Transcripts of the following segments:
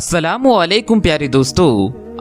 अस्सलामुअलैकुम प्यारे दोस्तों,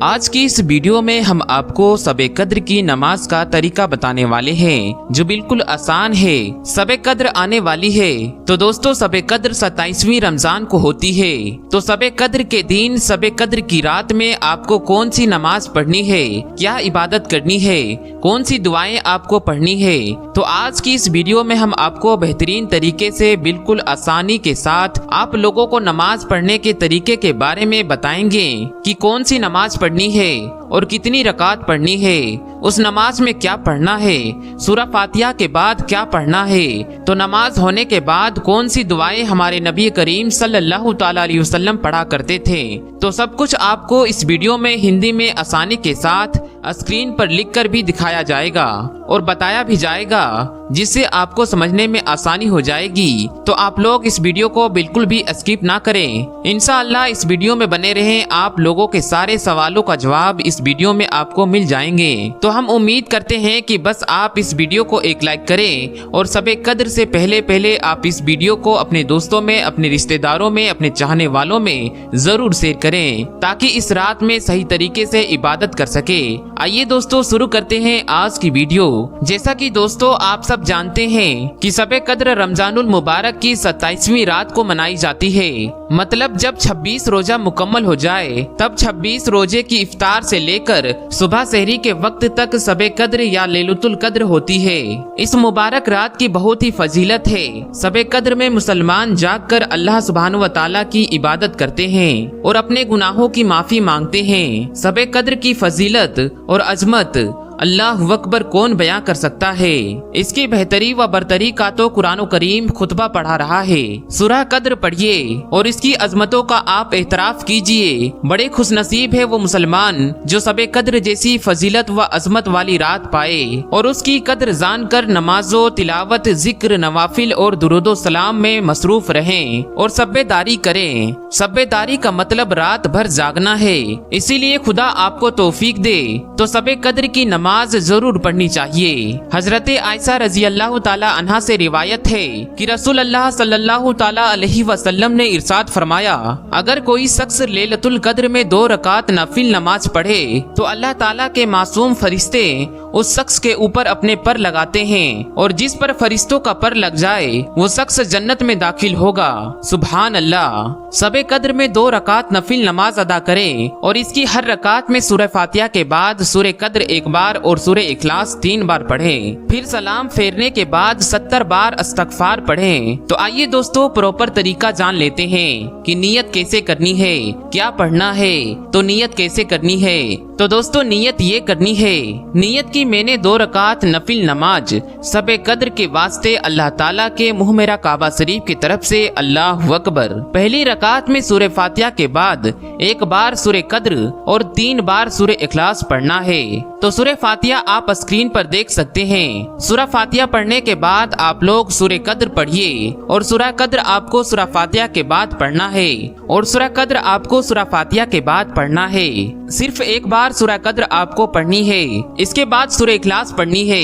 आज की इस वीडियो में हम आपको शब कद्र की नमाज का तरीका बताने वाले हैं जो बिल्कुल आसान है। शब कद्र आने वाली है तो दोस्तों शब कद्र 27वीं रमजान को होती है। तो शब कद्र के दिन शब कद्र की रात में आपको कौन सी नमाज पढ़नी है, क्या इबादत करनी है, कौन सी दुआएं आपको पढ़नी है। तो आज की इस वीडियो में हम आपको बेहतरीन तरीके से बिल्कुल आसानी के साथ आप लोगों को नमाज पढ़ने के तरीके के बारे में बताएंगे कि कौन सी नमाज पढ़नी है और कितनी रकात पढ़नी है, उस नमाज में क्या पढ़ना है, सूरह फातिहा के बाद क्या पढ़ना है, तो नमाज होने के बाद कौन सी दुआएं हमारे नबी करीम सल्लल्लाहु ताला अलैहि वसल्लम पढ़ा करते थे। तो सब कुछ आपको इस वीडियो में हिंदी में आसानी के साथ स्क्रीन पर लिखकर भी दिखाया जाएगा और बताया भी जाएगा, जिससे आपको समझने में आसानी हो जाएगी। तो आप लोग इस वीडियो को बिल्कुल भी स्किप ना करें। इंशाअल्लाह इस वीडियो में बने रहें, आप लोगों के सारे सवालों का जवाब इस वीडियो में आपको मिल जाएंगे। तो हम उम्मीद करते हैं कि बस आप इस वीडियो को एक लाइक करें और शब कद्र से पहले आप इस वीडियो को अपने दोस्तों में, अपने रिश्तेदारों में, अपने चाहने वालों में जरूर शेयर करें ताकि इस रात में सही तरीके से इबादत कर सके। आइए दोस्तों शुरू करते हैं आज की वीडियो। जैसा कि दोस्तों आप सब जानते हैं कि शब कद्र रमजानुल मुबारक की 27वीं रात को मनाई जाती है। मतलब जब 26 रोजा मुकम्मल हो जाए तब 26 रोजे की इफ्तार से लेकर सुबह सहरी के वक्त तक शब कद्र या लैलतुल कद्र होती है। इस मुबारक रात की बहुत ही फजीलत है। शब कद्र में मुसलमान जाग कर अल्लाह सुब्हानहू व तआला की इबादत करते हैं और अपने गुनाहों की माफी मांगते हैं। शब कद्र की फजीलत और अजमत अल्लाह अकबर कौन बयां कर सकता है। इसकी बेहतरी व बरतरी का तो कुरान करीम खुतबा पढ़ा रहा है। सूरह कद्र पढ़िए और इसकी अजमतों का आप एतराफ कीजिए। बड़े खुशनसीब है वो मुसलमान जो शब कद्र जैसी फजीलत व अजमत वाली रात पाए और उसकी कद्र जान कर नमाजो, तिलावत, जिक्र, नवाफिल और दुरूदो सलाम में मसरूफ रहें और सब्बेदारी करें। सब्बेदारी का मतलब रात भर जागना है, इसीलिए खुदा आपको तौफीक दे तो शब कद्र की नमाज जरूर पढ़नी चाहिए। हजरत आयशा रजी अल्लाह ताला अन्हा से रिवायत है कि रसूल अल्लाह सल्लल्लाहु ताला अलैहि वसल्लम ने इरशाद फरमाया, अगर कोई शख्स लैलतुल कद्र में 2 रकात नफिल नमाज पढ़े तो अल्लाह ताला के मासूम फरिश्ते उस शख्स के ऊपर अपने पर लगाते हैं और जिस पर फरिश्तों का पर लग जाए वो शख्स जन्नत में दाखिल होगा। सुभान अल्लाह। शब कद्र में 2 रकात नफिल नमाज अदा करें और इसकी हर रकात में सूरह फातिहा के बाद सूरह कद्र 1 बार और सूरह इखलास 3 बार पढ़ें। फिर सलाम फेरने के बाद 70 बार इस्तगफार पढ़ें। तो आइए दोस्तों प्रॉपर तरीका जान लेते हैं कि नियत कैसे करनी है, क्या पढ़ना है, तो नियत कैसे करनी है। तो दोस्तों नियत ये करनी है, नियत की मैंने 2 रकात नफिल नमाज शब कद्र के वास्ते अल्लाह ताला के मुँह मेरा काबा शरीफ की तरफ से अल्लाह अकबर। पहली रकात में सूरह फातिहा के बाद 1 बार सूरह कद्र और 3 बार सूरह इखलास पढ़ना है। तो सूरह फातिहा आप स्क्रीन पर देख सकते हैं। सूरह फातिहा पढ़ने के बाद आप लोग सूरह कद्र पढ़िए और सूरह कद्र आपको सूरह फातिहा के बाद पढ़ना है और सूरह कद्र आपको सूरह फातिहा के बाद पढ़ना है। सिर्फ 1 बार सूरह कद्र आपको पढ़नी है, इसके बाद सूरह इखलास पढ़नी है।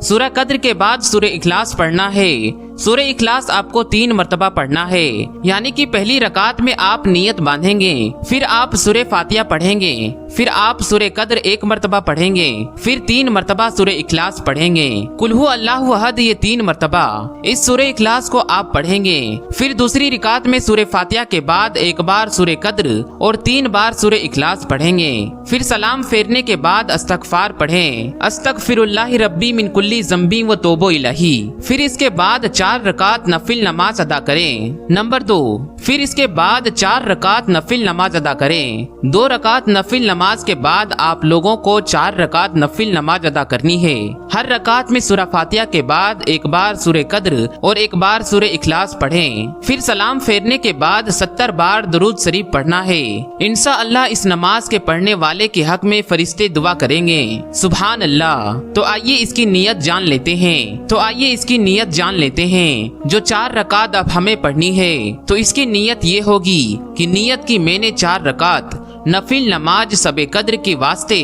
सूरह कद्र के बाद सूरह इखलास पढ़ना है। सूरह इखलास आपको 3 मरतबा पढ़ना है, यानी कि पहली रकात में आप नियत बांधेंगे, फिर आप सूरह फातिहा पढ़ेंगे, फिर आप सूरह कद्र 1 मरतबा पढ़ेंगे, फिर 3 मरतबा सूरह इखलास पढ़ेंगे। कुल हु अल्लाहु अहद ये 3 मरतबा इस सूरह इखलास को आप पढ़ेंगे। फिर दूसरी रकात में सूरह फातिहा के बाद 1 बार सूरह कद्र और 3 बार सूरह इखलास पढ़ेंगे। फिर सलाम फेरने के बाद इस्तगफार पढ़ें, अस्तगफिरुल्लाहि रब्बी मिन कुल्ली ज़ंबी व तौबो इलैहि। फिर इसके बाद 4 रकात नफिल नमाज अदा करें। नंबर 2, फिर इसके बाद 4 रकात नफिल नमाज अदा करें। 2 रकात नफिल नमाज के बाद आप लोगों को 4 रकात नफिल नमाज अदा करनी है। हर रकात में सूरह फातिहा के बाद 1 बार सूरह कद्र और 1 बार सूरह इखलास पढ़ें। फिर सलाम फेरने के बाद 70 बार दुरूद शरीफ पढ़ना है। इंशाअल्लाह इस नमाज के पढ़ने वाले के हक में फरिश्ते दुआ करेंगे। सुभान अल्लाह। तो आइए इसकी नियत जान लेते हैं। जो 4 रकात अब हमें पढ़नी है तो इसकी नियत ये होगी कि नियत की मैंने 4 रकात नफिल नमाज शब कद्र के वास्ते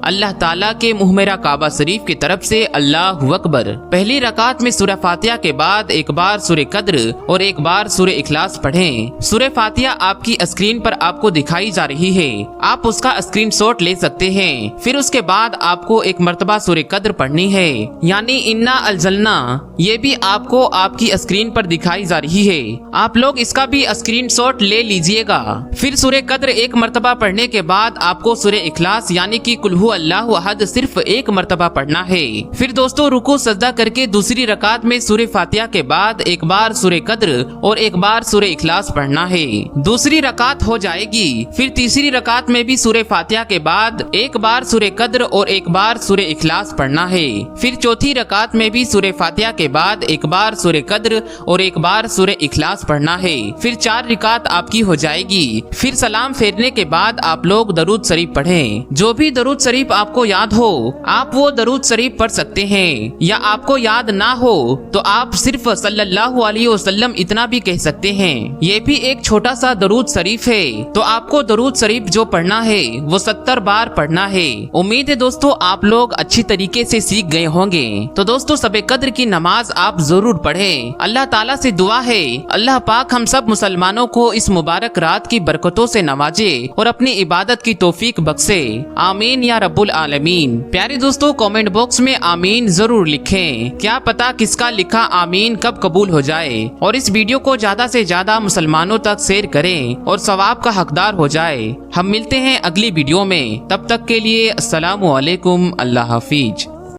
अल्लाह ताला के मुँह मेरा काबा शरीफ की तरफ से अल्लाहु अकबर। पहली रकात में सूरह फातिहा के बाद एक बार सूरह कद्र और एक बार सूरह इखलास पढ़ें। सूरह फातिहा आपकी स्क्रीन पर आपको दिखाई जा रही है, आप उसका स्क्रीनशॉट ले सकते हैं। फिर उसके बाद आपको एक मर्तबा सूरह कद्र पढ़नी है, यानी इन्ना अलजलना, ये भी आपको आपकी स्क्रीन पर दिखाई जा रही है। आप लोग इसका भी स्क्रीनशॉट ले लीजिएगा। फिर सूरह कद्र एक मर्तबा पढ़ने के बाद आपको सूरह इखलास यानी कि कुल हु अल्लाहु अहद सिर्फ एक मर्तबा पढ़ना है। फिर दोस्तों रुकू सजदा करके दूसरी रकात में सूरह फातिहा के बाद एक बार सूरह कद्र और एक बार सूरह इखलास पढ़ना है। दूसरी रकात हो जाएगी। फिर तीसरी रकात में भी सूरह फातिहा के बाद एक बार सूरह कद्र और एक बार सूरह इखलास पढ़ना है। फिर चौथी रकात में भी सूरह फातिहा के बाद एक बार सूरह कद्र और एक बार सूरह इखलास पढ़ना है। फिर 4 रकात आपकी हो जाएगी। फिर सलाम फेरने के बाद आप लोग दरूद शरीफ पढ़ें। जो भी दरूद शरीफ आपको याद हो आप वो दरूद शरीफ पढ़ सकते हैं, या आपको याद ना हो तो आप सिर्फ सल्लल्लाहु अलैहि वसल्लम इतना भी कह सकते हैं। ये भी एक छोटा सा दरूद शरीफ है। तो आपको दरूद शरीफ जो पढ़ना है वो 70 बार पढ़ना है। उम्मीद है दोस्तों आप लोग अच्छी तरीके से सीख गए होंगे। तो दोस्तों शब कद्र की नमाज आप जरूर पढ़ें। अल्लाह ताला से दुआ है अल्लाह पाक हम सब मुसलमानों को इस मुबारक रात की बरकतों से नवाजे और अपनी इबादत की तौफीक बख्शे। आमीन या रब्बुल आलमीन। प्यारे दोस्तों कमेंट बॉक्स में आमीन जरूर लिखें। क्या पता किसका लिखा आमीन कब कबूल हो जाए। और इस वीडियो को ज्यादा से ज्यादा मुसलमानों तक शेयर करें और सवाब का हकदार हो जाए। हम मिलते हैं अगली वीडियो में, तब तक के लिए अस्सलामु अलैकुम, अल्लाह हाफिज।